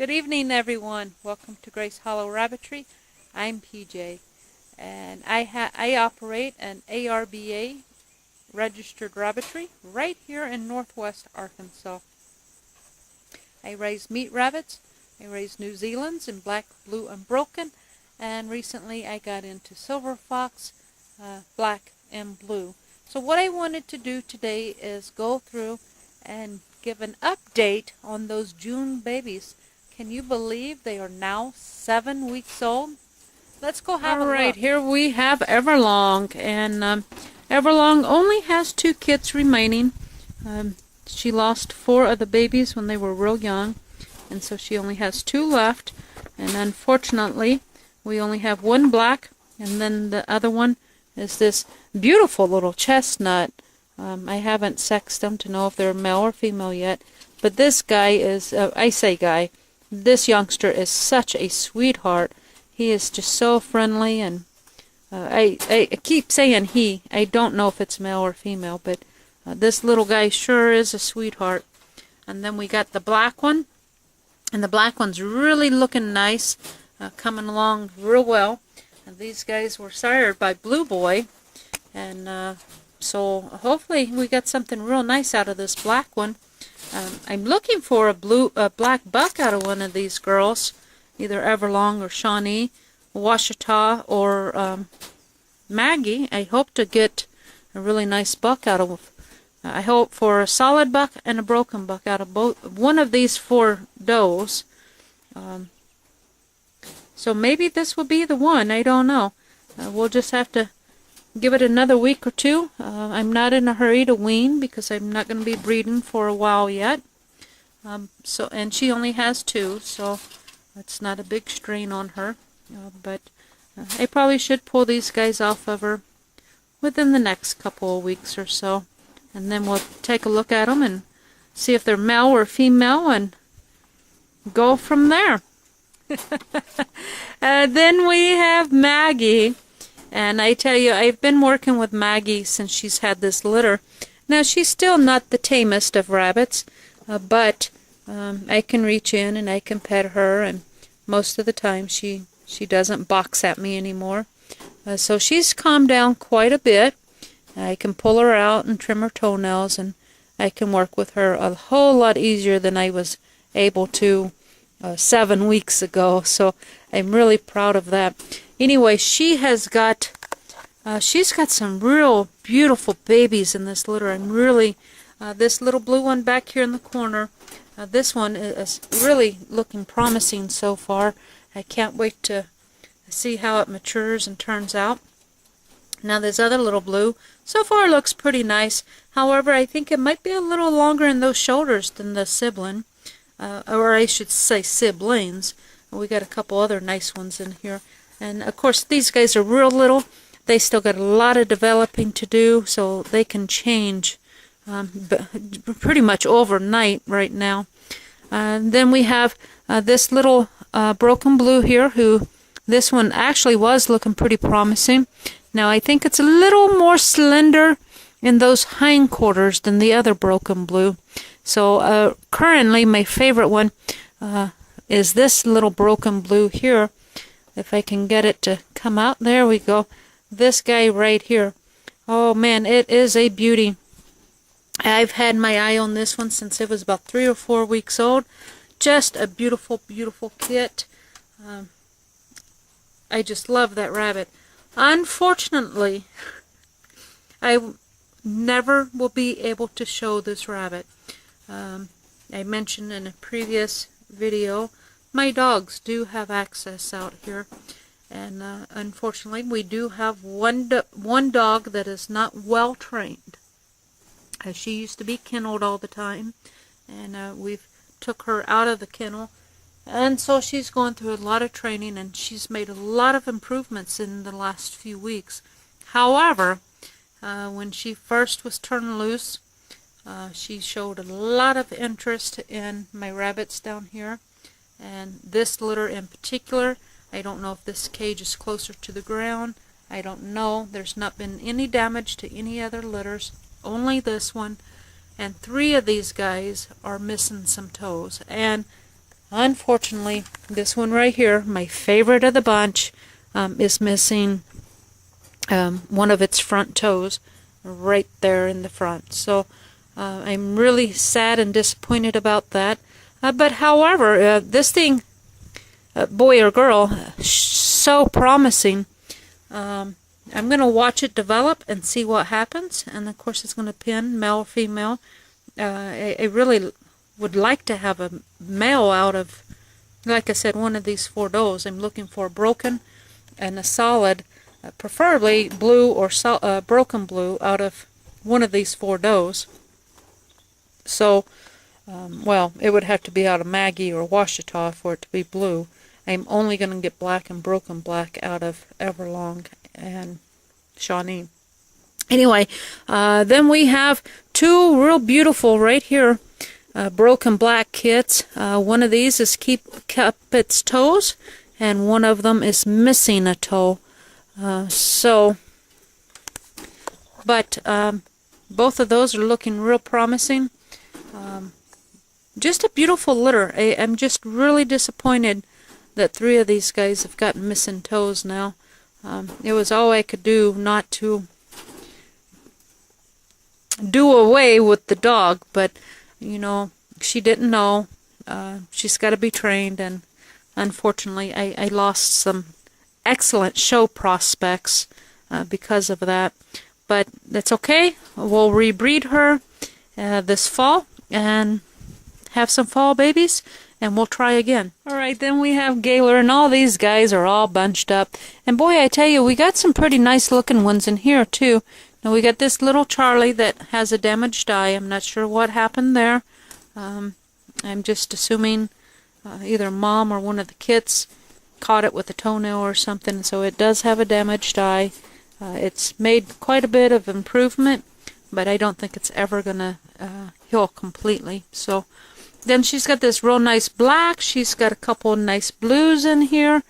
Good evening, everyone. Welcome to Grace Hollow Rabbitry. I'm PJ, and I operate an ARBA registered rabbitry right here in northwest Arkansas. I raise meat rabbits. I raise New Zealands in black, blue, and broken, and recently I got into silver fox, black, and blue. So what I wanted to do today is go through and give an update on those June babies. Can you believe they are now 7 weeks old? Let's go have a look. All right, here we have Everlong, and Everlong only has 2 kits remaining. She lost 4 of the babies when they were real young, and so she only has 2 left. And unfortunately, we only have 1 black, and then the other one is this beautiful little chestnut. I haven't sexed them to know if they're male or female yet, but this guy is, I say guy, this youngster is such a sweetheart. He is just so friendly, and I keep saying he. I don't know if it's male or female, but this little guy sure is a sweetheart. And then we got the black one, and the black one's really looking nice, coming along real well. And these guys were sired by Blue Boy, and so hopefully we got something real nice out of this black one. I'm looking for a black buck out of one of these girls, either Everlong or Shawnee, Washita, or Maggie. I hope to get a really nice buck out of. I hope for a solid buck and a broken buck out of one of these 4 does. So maybe this will be the one. I don't know. We'll just have to give it another week or 2. I'm not in a hurry to wean because I'm not going to be breeding for a while yet. And she only has 2, so it's not a big strain on her. But I probably should pull these guys off of her within the next couple of weeks or so. And then we'll take a look at them and see if they're male or female and go from there. Then we have Maggie. And I tell you, I've been working with Maggie since she's had this litter. Now, she's still not the tamest of rabbits, but I can reach in and I can pet her, and most of the time she doesn't box at me anymore. So she's calmed down quite a bit. I can pull her out and trim her toenails, and I can work with her a whole lot easier than I was able to 7 weeks ago. So I'm really proud of that. Anyway, she's got some real beautiful babies in this litter. I'm really, this little blue one back here in the corner, this one is really looking promising so far. I can't wait to see how it matures and turns out. Now this other little blue, so far looks pretty nice. However, I think it might be a little longer in those shoulders than the sibling, or I should say siblings. We got a couple other nice ones in here. And of course, these guys are real little. They still got a lot of developing to do, so they can change pretty much overnight right now. Then we have this little broken blue here, who this one actually was looking pretty promising. Now, I think it's a little more slender in those hindquarters than the other broken blue. So currently, my favorite one is this little broken blue here. If I can get it to come out. There we go. This guy right here. Oh man, it is a beauty. I've had my eye on this one since it was about 3 or 4 weeks old. Just a beautiful, beautiful kit. I just love that rabbit. Unfortunately, I never will be able to show this rabbit. I mentioned in a previous video, my dogs do have access out here, and unfortunately we do have one dog that is not well trained. She used to be kenneled all the time, and we've took her out of the kennel, and so she's going through a lot of training, and she's made a lot of improvements in the last few weeks. However, when she first was turned loose, she showed a lot of interest in my rabbits down here. And this litter in particular, I don't know if this cage is closer to the ground. I don't know. There's not been any damage to any other litters, only this one. And 3 of these guys are missing some toes. And Unfortunately, this one right here, my favorite of the bunch, is missing one of its front toes right there in the front. So I'm really sad and disappointed about that. But however, this thing, boy or girl, so promising. I'm going to watch it develop and see what happens. And of course it's going to pin, male or female. I really would like to have a male out of, like I said, one of these 4 does. I'm looking for a broken and a solid, preferably blue or broken blue out of one of these 4 does. So, well, it would have to be out of Maggie or Washita for it to be blue. I'm only going to get black and broken black out of Everlong and Shawnee. Anyway, then we have 2 real beautiful right here, broken black kits. One of these is kept its toes, and one of them is missing a toe. But both of those are looking real promising. Just a beautiful litter. I'm just really disappointed that 3 of these guys have gotten missing toes now. It was all I could do not to do away with the dog, but you know, she didn't know. She's got to be trained, and unfortunately I lost some excellent show prospects because of that. But that's okay. We'll rebreed her this fall and have some fall babies, and we'll try again. Alright, then we have Gaylor, and all these guys are all bunched up. And boy, I tell you, we got some pretty nice looking ones in here too. Now we got this little Charlie that has a damaged eye. I'm not sure what happened there. I'm just assuming either mom or one of the kits caught it with a toenail or something, so it does have a damaged eye. It's made quite a bit of improvement, but I don't think it's ever gonna heal completely. So then she's got this real nice black. She's got a couple of nice blues in here,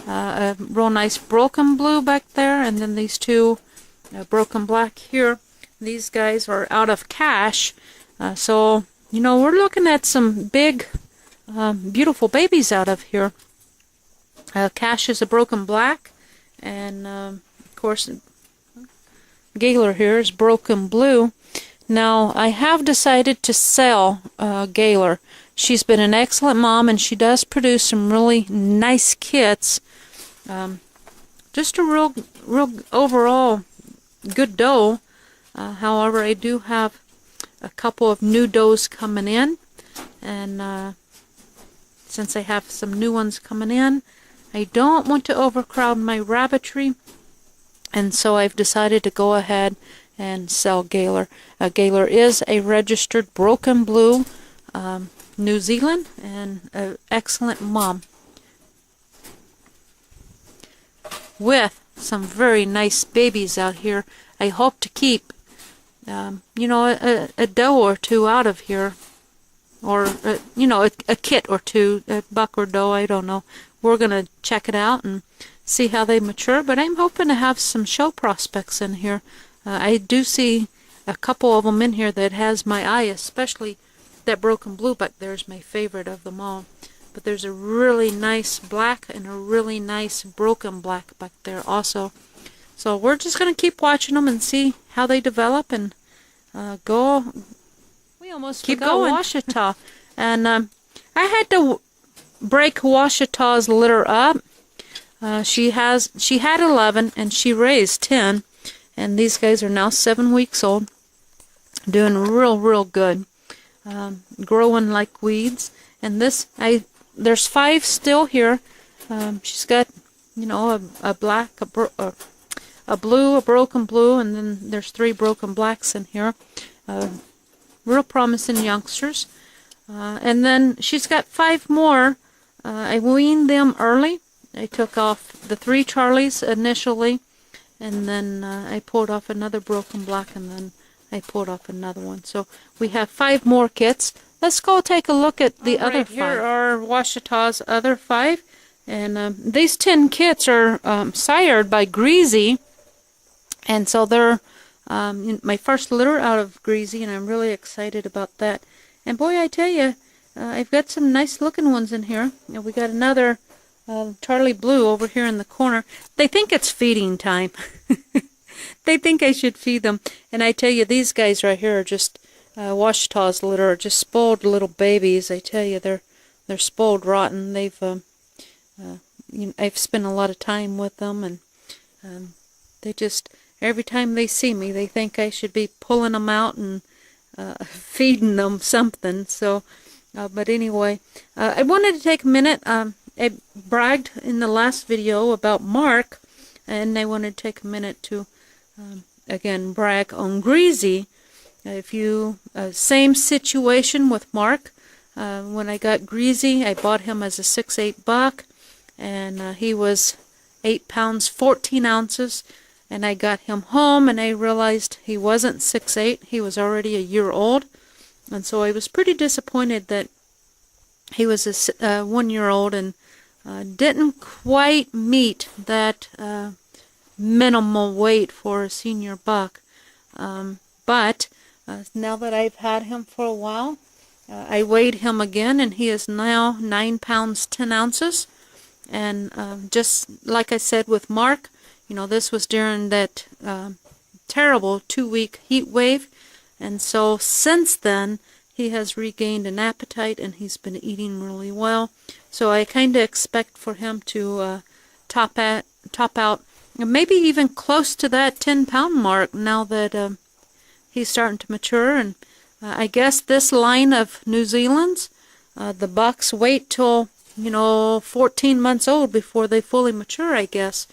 a real nice broken blue back there, and then these 2 broken black here. These guys are out of cash, so you know, we're looking at some big beautiful babies out of here. Cash is a broken black, and of course Gaylor here is broken blue. Now I have decided to sell Gaylor. She's been an excellent mom, and she does produce some really nice kits. Just a real overall good doe. However, I do have a couple of new does coming in, and since I have some new ones coming in, I don't want to overcrowd my rabbitry, and so I've decided to go ahead and sell Gaylor. Gaylor is a registered broken blue, New Zealand, and an excellent mom with some very nice babies out here. I hope to keep you know, a doe or 2 out of here, or you know, a kit or 2, a buck or doe, I don't know. We're gonna check it out and see how they mature, but I'm hoping to have some show prospects in here. I do see a couple of them in here that has my eye, especially that broken blue back there is my favorite of them all. But there's a really nice black and a really nice broken black back there also. So we're just going to keep watching them and see how they develop and go. We almost keep going. Washita. And I had to break Washita's litter up. She had 11 and she raised 10. And these guys are now 7 weeks old. Doing real good. Growing like weeds. And there's 5 still here. She's got, you know, a black, a blue, a broken blue, and then there's 3 broken blacks in here. Real promising youngsters. And then she's got 5 more. I weaned them early. I took off the 3 Charlies initially, and then I pulled off another broken black, and then I pulled off another one. So we have 5 more kits. Let's go take a look at the other 5. Here are Washita's other 5. And these 10 kits are sired by Greasy. And so they're my first litter out of Greasy, and I'm really excited about that. And boy, I tell you, I've got some nice looking ones in here. We got another Charlie Blue over here in the corner. They think it's feeding time. They think I should feed them. And I tell you, these guys right here are just Washita's litter, are just spoiled little babies. I tell you, they're spoiled rotten. They've I've spent a lot of time with them, and they just, every time they see me, they think I should be pulling them out and feeding them something. So, but anyway, I wanted to take a minute. I bragged in the last video about Mark, and I wanted to take a minute to again brag on Greasy. If you same situation with Mark. When I got Greasy, I bought him as a 6'8" buck, and he was 8 pounds 14 ounces. And I got him home, and I realized he wasn't 6'8". He was already a year old, and so I was pretty disappointed that he was a 1 year old and didn't quite meet that minimal weight for a senior buck. But now that I've had him for a while, I weighed him again, and he is now 9 pounds 10 ounces. And just like I said with Mark, you know, this was during that terrible 2-week heat wave, and so since then he has regained an appetite, and he's been eating really well. So I kind of expect for him to top out, maybe even close to that 10-pound mark now that he's starting to mature. And I guess this line of New Zealand's, the bucks wait till, you know, 14 months old before they fully mature, I guess.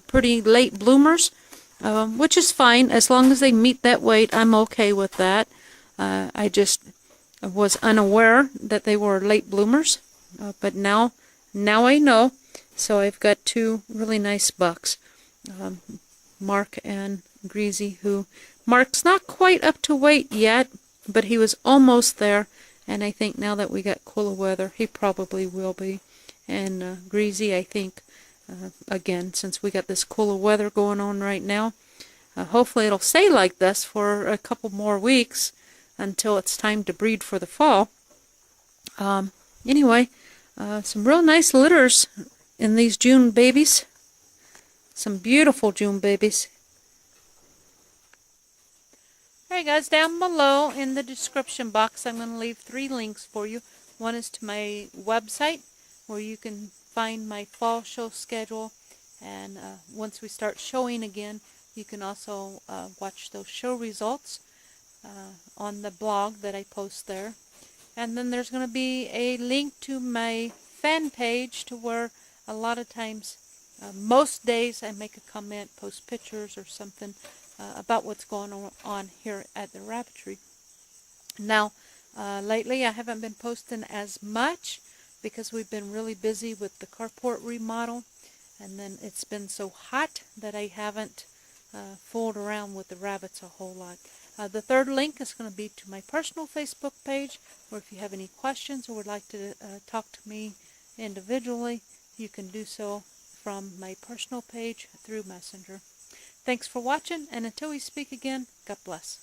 Pretty late bloomers, which is fine as long as they meet that weight. I'm okay with that. I just was unaware that they were late bloomers, but now I know. So I've got 2 really nice bucks, Mark and Greasy, who Mark's not quite up to weight yet, but he was almost there, and I think now that we got cooler weather, he probably will be. And Greasy, I think, again, since we got this cooler weather going on right now, hopefully it'll stay like this for a couple more weeks until it's time to breed for the fall. Anyway, some real nice litters in these June babies. Some beautiful June babies. Alright guys, down below in the description box I'm going to leave 3 links for you. One is to my website, where you can find my fall show schedule, and once we start showing again, you can also watch those show results on the blog that I post there. And then there's going to be a link to my fan page, to where a lot of times, most days, I make a comment, post pictures or something about what's going on here at the Rabbitry. Now, lately I haven't been posting as much because we've been really busy with the carport remodel, and then it's been so hot that I haven't fooled around with the rabbits a whole lot. The 3rd link is going to be to my personal Facebook page, where if you have any questions or would like to talk to me individually, you can do so from my personal page through Messenger. Thanks for watching, and until we speak again, God bless.